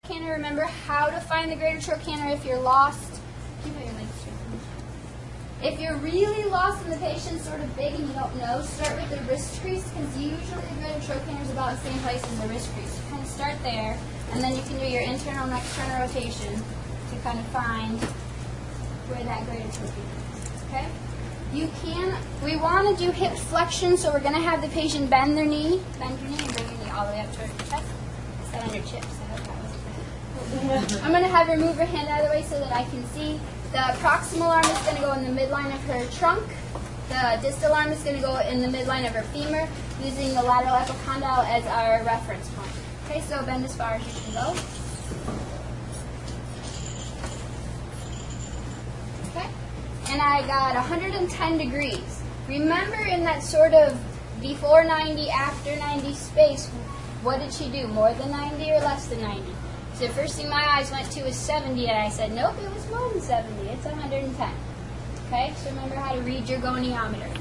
trochanter. Remember how to find the greater trochanter if you're lost. If you're really lost and the patient's sort of big and you don't know, start with the wrist crease, because usually the greater trochanter is about the same place as the wrist crease. You kind of start there, and then you can do your internal and external rotation to kind of find where that greater trochanter is. Okay? We want to do hip flexion, so we're going to have the patient bend their knee. Bend your knee and bring your knee all the way up towards your chest. Set on your chips. I hope that was good. I'm going to have her move her hand out of the way so that I can see. The proximal arm is going to go in the midline of her trunk. The distal arm is going to go in the midline of her femur, using the lateral epicondyle as our reference point. Okay, so bend as far as you can go. Okay, and I got 110 degrees. Remember, in that sort of before 90, after 90 space, what did she do? More than 90 or less than 90? So the first thing my eyes went to was 70, and I said, nope, it was more than 70. It's 110. Okay, so remember how to read your goniometer.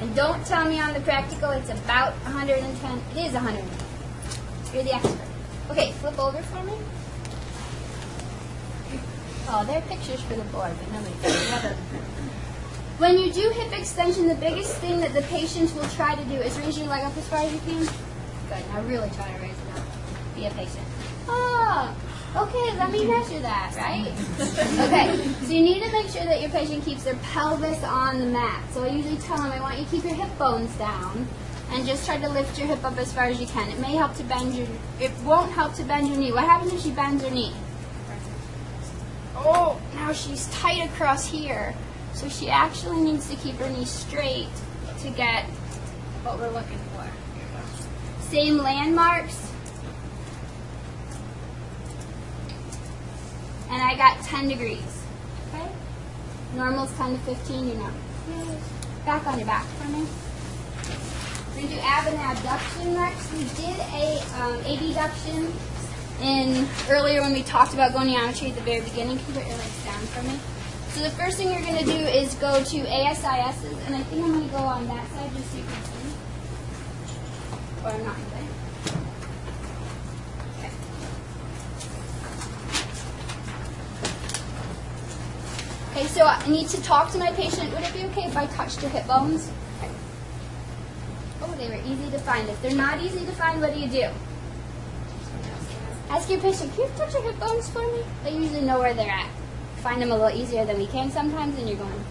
And don't tell me on the practical it's about 110. It is 110. You're the expert. Okay, flip over for me. Oh, there are pictures for the board, but nobody can. When you do hip extension, the biggest thing that the patients will try to do is raise your leg up as far as you can. Good, now really try to raise it up. Be a patient. Oh, okay, let me measure that, right? Okay, so you need to make sure that your patient keeps their pelvis on the mat. So I usually tell them, I want you to keep your hip bones down and just try to lift your hip up as far as you can. It may help to bend your, it won't help to bend your knee. What happens if she bends her knee? Oh, now she's tight across here. So she actually needs to keep her knee straight to get what we're looking for. Same landmarks. And I got 10 degrees. Okay? Normal's 10 to 15, you know. Back on your back for me. We're going to do ab and abduction next. We did a abduction earlier when we talked about goniometry at the very beginning. Can you put your legs down for me? So the first thing you're going to do is go to ASIS's, and I think I'm going to go on that side just so you can see. Or I'm not going to. Okay, so I need to talk to my patient. Would it be okay if I touched your hip bones? Okay. Oh, they were easy to find. If they're not easy to find, what do? Ask your patient, can you touch your hip bones for me? They usually know where they're at. Find them a little easier than we can sometimes, and you're going.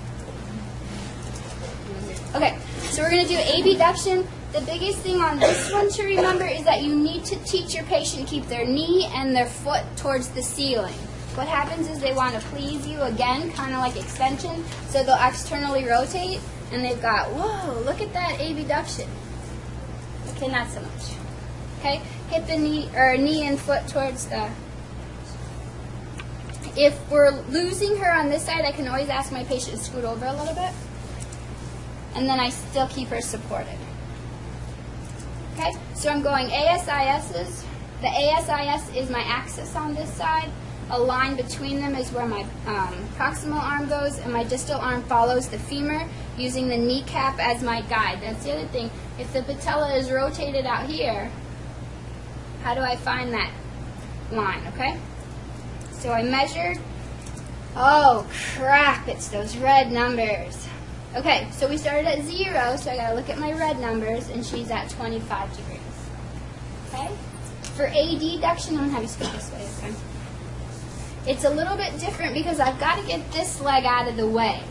Okay, so we're going to do abduction. The biggest thing on this one to remember is that you need to teach your patient to keep their knee and their foot towards the ceiling. What happens is they want to please you again, kind of like extension, so they'll externally rotate, and they've got, whoa, look at that abduction. Okay, not so much. Okay, hip and knee, or knee and foot towards the. If we're losing her on this side, I can always ask my patient to scoot over a little bit, and then I still keep her supported. Okay, so I'm going ASIS's. The ASIS is my axis on this side. A line between them is where my proximal arm goes, and my distal arm follows the femur, using the kneecap as my guide. That's the other thing. If the patella is rotated out here, how do I find that line, okay? So I measured. Oh, crap, it's those red numbers. Okay, so we started at 0, so I got to look at my red numbers, and she's at 25 degrees. Okay? For adduction, I'm going to have you scoot this way, okay? It's a little bit different because I've got to get this leg out of the way.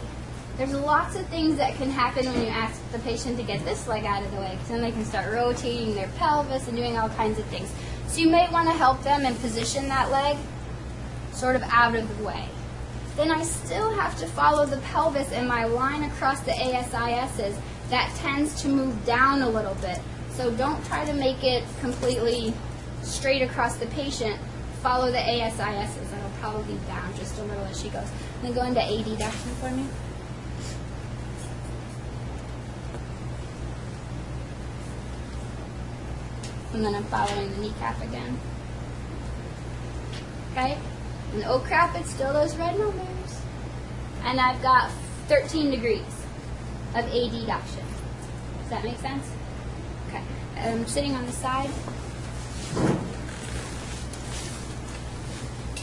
There's lots of things that can happen when you ask the patient to get this leg out of the way, because then they can start rotating their pelvis and doing all kinds of things. So you may want to help them and position that leg sort of out of the way. Then I still have to follow the pelvis and my line across the ASIS's. That tends to move down a little bit. So don't try to make it completely straight across the patient. Follow the ASIS's. That'll probably be down just a little as she goes. And then go into adduction for me. And then I'm following the kneecap again. Okay? And oh crap, it's still those red numbers. And I've got 13 degrees of adduction. Does that make sense? Okay. I'm sitting on the side.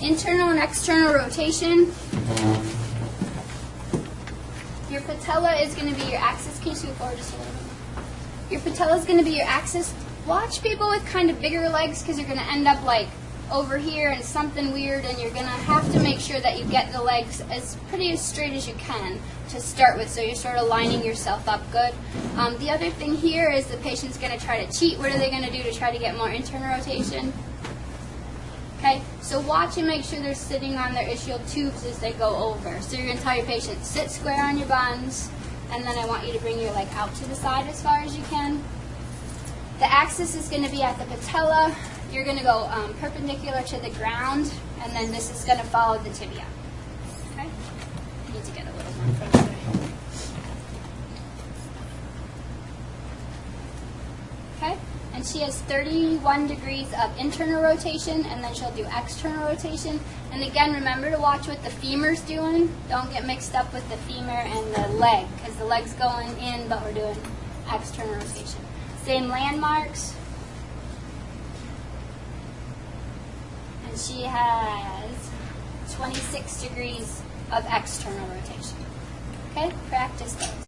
internal and external rotation. Your patella is going to be your axis. Can you scoot forward just a little bit? Your patella is going to be your axis. Watch people with kind of bigger legs because you're going to end up like over here and something weird, and you're going to have to make sure that you get the legs as straight as you can to start with, so you're sort of lining yourself up good. The other thing here is the patient's going to try to cheat. What are they going to do to try to get more internal rotation? Okay, so watch and make sure they're sitting on their ischial tubes as they go over. So you're going to tell your patient, sit square on your buns, and then I want you to bring your leg out to the side as far as you can. The axis is going to be at the patella. You're going to go perpendicular to the ground, and then this is going to follow the tibia. Okay? I need to get a little more closer. Okay? And she has 31 degrees of internal rotation, and then she'll do external rotation. And again, remember to watch what the femur's doing. Don't get mixed up with the femur and the leg, because the leg's going in, but we're doing external rotation. Same landmarks. And she has 26 degrees of external rotation. Okay? Practice those.